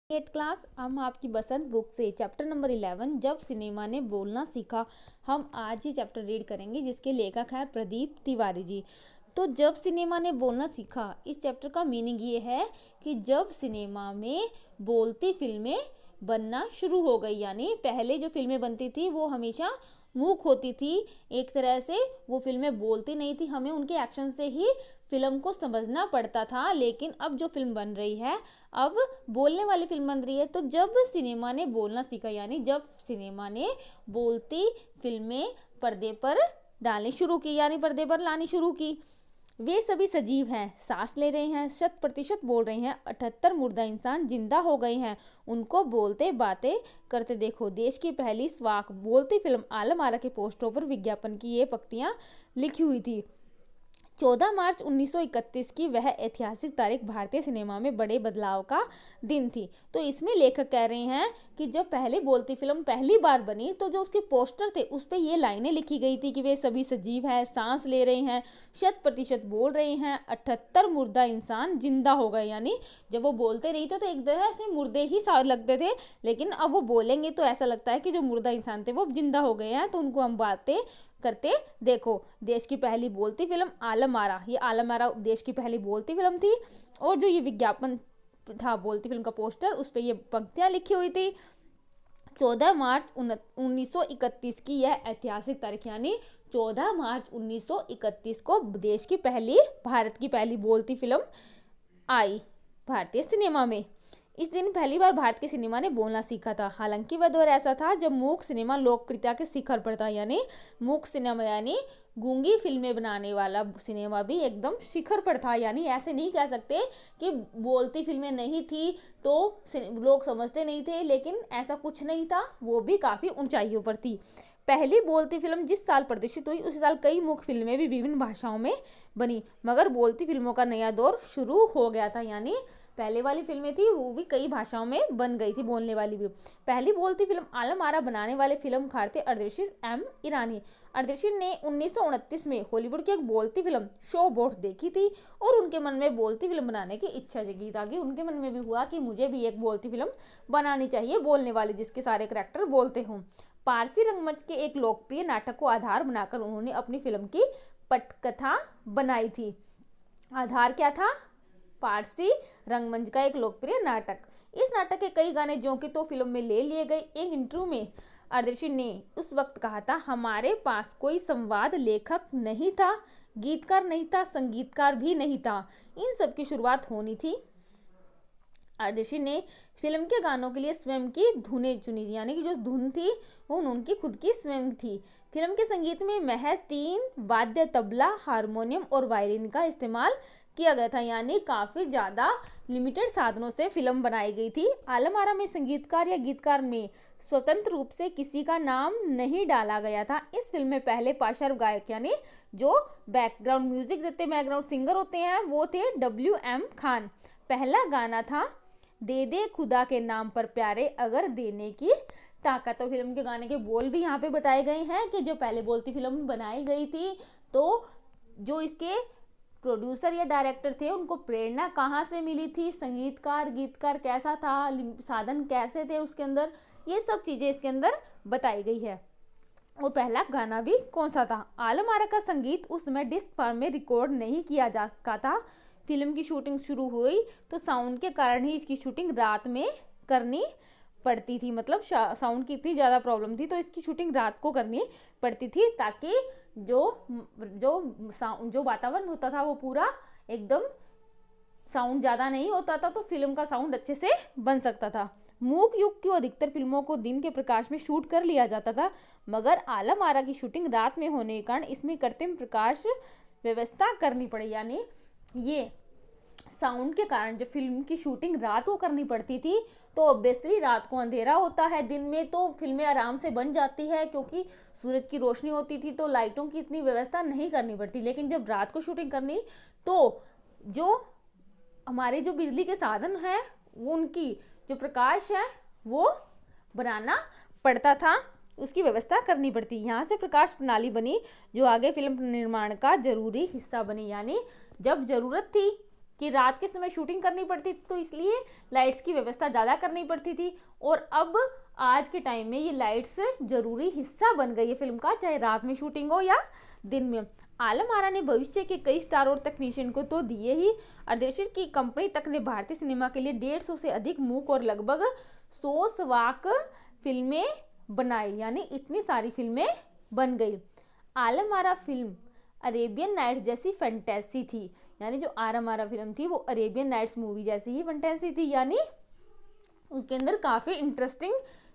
Eight class हम आपकी बसंत book से चैप्टर नंबर 11 जब सिनेमा ने बोलना सीखा हम आज ये चैप्टर रीड करेंगे जिसके लेखक है प्रदीप तिवारी जी। तो जब सिनेमा ने बोलना सीखा इस चैप्टर का मीनिंग ये है कि जब सिनेमा में बोलती फिल्में बनना शुरू हो गई, यानी पहले जो फिल्में बनती थी वो हमेशा मूक होती थी, एक तरह से वो फिल्में बोलती नहीं थी, हमें उनके एक्शन से ही फिल्म को समझना पड़ता था। लेकिन अब जो फिल्म बन रही है अब बोलने वाली फिल्म बन रही है। तो जब सिनेमा ने बोलना सीखा यानी जब सिनेमा ने बोलती फिल्में पर्दे पर डालनी शुरू की यानी पर्दे पर लानी शुरू की। वे सभी सजीव हैं, सांस ले रहे हैं, 100% बोल रहे हैं, 78 मुर्दा इंसान जिंदा हो गए हैं, उनको बोलते बातें करते देखो। देश की पहली स्वाक बोलती फिल्म आलम आरा के पोस्टरों पर विज्ञापन की ये पंक्तियां लिखी हुई थी। 14 मार्च 1931 की वह ऐतिहासिक तारीख भारतीय सिनेमा में बड़े बदलाव का दिन थी। तो इसमें लेखक कह रहे हैं कि जब पहले बोलती फिल्म पहली बार बनी तो जो उसके पोस्टर थे उस पर ये लाइनें लिखी गई थी कि वे सभी सजीव हैं, सांस ले रहे हैं, 100% बोल रहे हैं, 78 मुर्दा इंसान जिंदा हो गए। यानी जब वो बोलते नहीं थे तो एक तरह से मुर्दे ही सा लगते थे, लेकिन अब वो बोलेंगे तो ऐसा लगता है कि जो मुर्दा इंसान थे वो जिंदा हो गए हैं, तो उनको हम बातें करते देखो। देश की पहली बोलती फिल्म आलम आरा, ये आलम आरा देश की पहली बोलती फिल्म थी और जो ये विज्ञापन था बोलती फिल्म का पोस्टर उस पर ये पंक्तियां लिखी हुई थी। 14 मार्च 1931 की यह ऐतिहासिक तारीख यानी 14 मार्च 1931 को देश की पहली भारत की पहली बोलती फिल्म आई भारतीय सिनेमा में। इस दिन पहली बार भारत के सिनेमा ने बोलना सीखा था। हालांकि वह दौर ऐसा था जब मूक सिनेमा लोकप्रियता के शिखर पर था, यानी मूक सिनेमा यानी गूंगी फिल्में बनाने वाला सिनेमा भी एकदम शिखर पर था। यानी ऐसे नहीं कह सकते कि बोलती फिल्में नहीं थी तो लोग समझते नहीं थे, लेकिन ऐसा कुछ नहीं था, वो भी काफ़ी ऊंचाइयों पर थी। पहली बोलती फिल्म जिस साल प्रदर्शित हुई उसी साल कई मूक फिल्में भी विभिन्न भाषाओं में बनी, मगर बोलती फिल्मों का नया दौर शुरू हो गया था। यानी पहले वाली फिल्में थी वो भी कई भाषाओं में बन गई थी, बोलने वाली भी। पहली बोलती फिल्म आलम आरा बनाने वाले फिल्मकार थे अर्देशीर एम ईरानी। अर्देशीर ने 1929 में हॉलीवुड की एक बोलती फिल्म शो बोट देखी थी और उनके मन में बोलती फिल्म बनाने की इच्छा जगी, ताकि उनके मन में भी हुआ कि मुझे भी एक बोलती फिल्म बनानी चाहिए, बोलने वाली जिसके सारे करैक्टर बोलते हों। पारसी रंगमंच के एक लोकप्रिय नाटक को आधार बनाकर उन्होंने अपनी फिल्म की पटकथा बनाई थी। आधार क्या था? पारसी रंगमंच का एक लोकप्रिय नाटक। इस नाटक के कई गाने जो कि तो फिल्म में ले लिए गए। एक इंटरव्यू में अर्देशीर ने उस वक्त कहा था, हमारे पास कोई संवाद लेखक नहीं था, गीतकार नहीं था, संगीतकार भी नहीं था, इन सब की शुरुआत होनी थी। अर्देशीर ने फिल्म के गानों के लिए स्वयं की धुनें चुनी, यानी कि जो धुन थी वो उनकी खुद की स्वयं थी। फिल्म के संगीत में महज 3 वाद्य तबला, हारमोनियम और वायलिन का इस्तेमाल किया गया था, यानी काफ़ी ज़्यादा लिमिटेड साधनों से फिल्म बनाई गई थी। आलम आरा में संगीतकार या गीतकार में स्वतंत्र रूप से किसी का नाम नहीं डाला गया था। इस फिल्म में पहले पार्श्व गायक यानी जो बैकग्राउंड म्यूजिक देते बैकग्राउंड सिंगर होते हैं वो थे WM खान। पहला गाना था दे दे खुदा के नाम पर प्यारे अगर देने की ताकत। तो फिल्म के गाने के बोल भी यहाँ पे बताए गए हैं कि जो पहले बोलती फिल्म बनाई गई थी तो जो इसके प्रोड्यूसर या डायरेक्टर थे उनको प्रेरणा कहाँ से मिली थी, संगीतकार गीतकार कैसा था, साधन कैसे थे उसके अंदर, ये सब चीज़ें इसके अंदर बताई गई है। और पहला गाना भी कौन सा था। आलम आरा का संगीत उस समय डिस्क फॉर्म में रिकॉर्ड नहीं किया जा सका था। फिल्म की शूटिंग शुरू हुई तो साउंड के कारण ही इसकी शूटिंग रात में करनी पड़ती थी, मतलब साउंड की इतनी ज़्यादा प्रॉब्लम थी तो इसकी शूटिंग रात को करनी पड़ती थी, ताकि जो वातावरण होता था वो पूरा एकदम साउंड ज़्यादा नहीं होता था तो फिल्म का साउंड अच्छे से बन सकता था। मूक युग की अधिकतर फिल्मों को दिन के प्रकाश में शूट कर लिया जाता था, मगर आलम आरा की शूटिंग रात में होने के कारण इसमें कृत्रिम प्रकाश व्यवस्था करनी पड़ी। यानी ये साउंड के कारण जब फिल्म की शूटिंग रात को करनी पड़ती थी तो ऑब्वियसली रात को अंधेरा होता है, दिन में तो फिल्में आराम से बन जाती है क्योंकि सूरज की रोशनी होती थी तो लाइटों की इतनी व्यवस्था नहीं करनी पड़ती। लेकिन जब रात को शूटिंग करनी तो जो हमारे जो बिजली के साधन हैं वो उनकी जो प्रकाश है वो बनाना पड़ता था, उसकी व्यवस्था करनी पड़ती। यहाँ से प्रकाश प्रणाली बनी जो आगे फिल्म निर्माण का जरूरी हिस्सा बनी। यानी जब जरूरत थी कि रात के समय शूटिंग करनी पड़ती थी, तो इसलिए लाइट्स की व्यवस्था ज़्यादा करनी पड़ती थी। और अब आज के टाइम में ये लाइट्स जरूरी हिस्सा बन गई है फिल्म का, चाहे रात में शूटिंग हो या दिन में। आलम आरा ने भविष्य के कई स्टार और तकनीशियन को तो दिए ही, अर्देशिर की कंपनी तक ने भारतीय सिनेमा के लिए 150 से अधिक मूक और लगभग 100 सवाक फिल्में बनाई, यानी इतनी सारी फिल्में बन गई। Alam Ara film Arabian nights जैसी फैंटेसी थी, यानी जो आलम आरा फिल्म थी वो अरेबियन नाइट्स मूवी जैसी ही फैंटेसी थी, यानी उसके अंदर काफ़ी इंटरेस्टिंग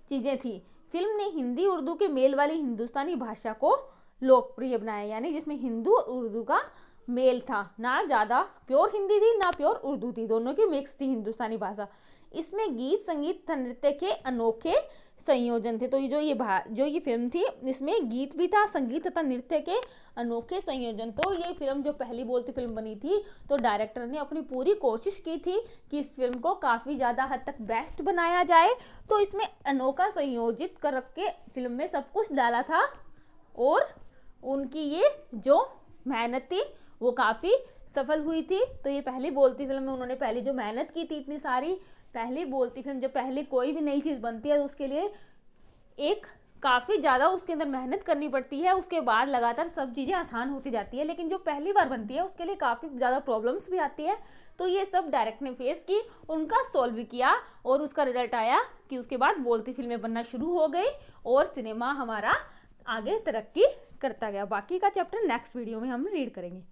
चीज़ें थी। फिल्म ने हिंदी उर्दू के मेल वाली हिंदुस्तानी भाषा को लोकप्रिय बनाया, यानी जिसमें हिंदू और उर्दू का मेल था, ना ज़्यादा प्योर हिंदी थी ना प्योर उर्दू थी, दोनों की मिक्स थी हिंदुस्तानी भाषा। इसमें गीत संगीत तथा नृत्य के अनोखे संयोजन थे। तो ये जो ये फिल्म थी इसमें गीत भी था, संगीत तथा नृत्य के अनोखे संयोजन। तो ये फिल्म जो पहली बोलती फिल्म बनी थी, तो डायरेक्टर ने अपनी पूरी कोशिश की थी कि इस फिल्म को काफ़ी ज़्यादा हद तक बेस्ट बनाया जाए। तो इसमें अनोखा संयोजित कर के फिल्म में सब कुछ डाला था, और उनकी ये जो मेहनत थी वो काफ़ी सफल हुई थी। तो ये पहली बोलती फिल्म में उन्होंने पहली जो मेहनत की थी इतनी सारी, पहली बोलती फिल्म जब पहले कोई भी नई चीज़ बनती है तो उसके लिए एक काफ़ी ज़्यादा उसके अंदर मेहनत करनी पड़ती है, उसके बाद लगातार सब चीज़ें आसान होती जाती है। लेकिन जो पहली बार बनती है उसके लिए काफ़ी ज़्यादा प्रॉब्लम्स भी आती है। तो ये सब डायरेक्टर ने फेस की, उनका सॉल्व भी किया, और उसका रिजल्ट आया कि उसके बाद बोलती फिल्में बनना शुरू हो गई और सिनेमा हमारा आगे तरक्की करता गया। बाकी का चैप्टर नेक्स्ट वीडियो में हम रीड करेंगे।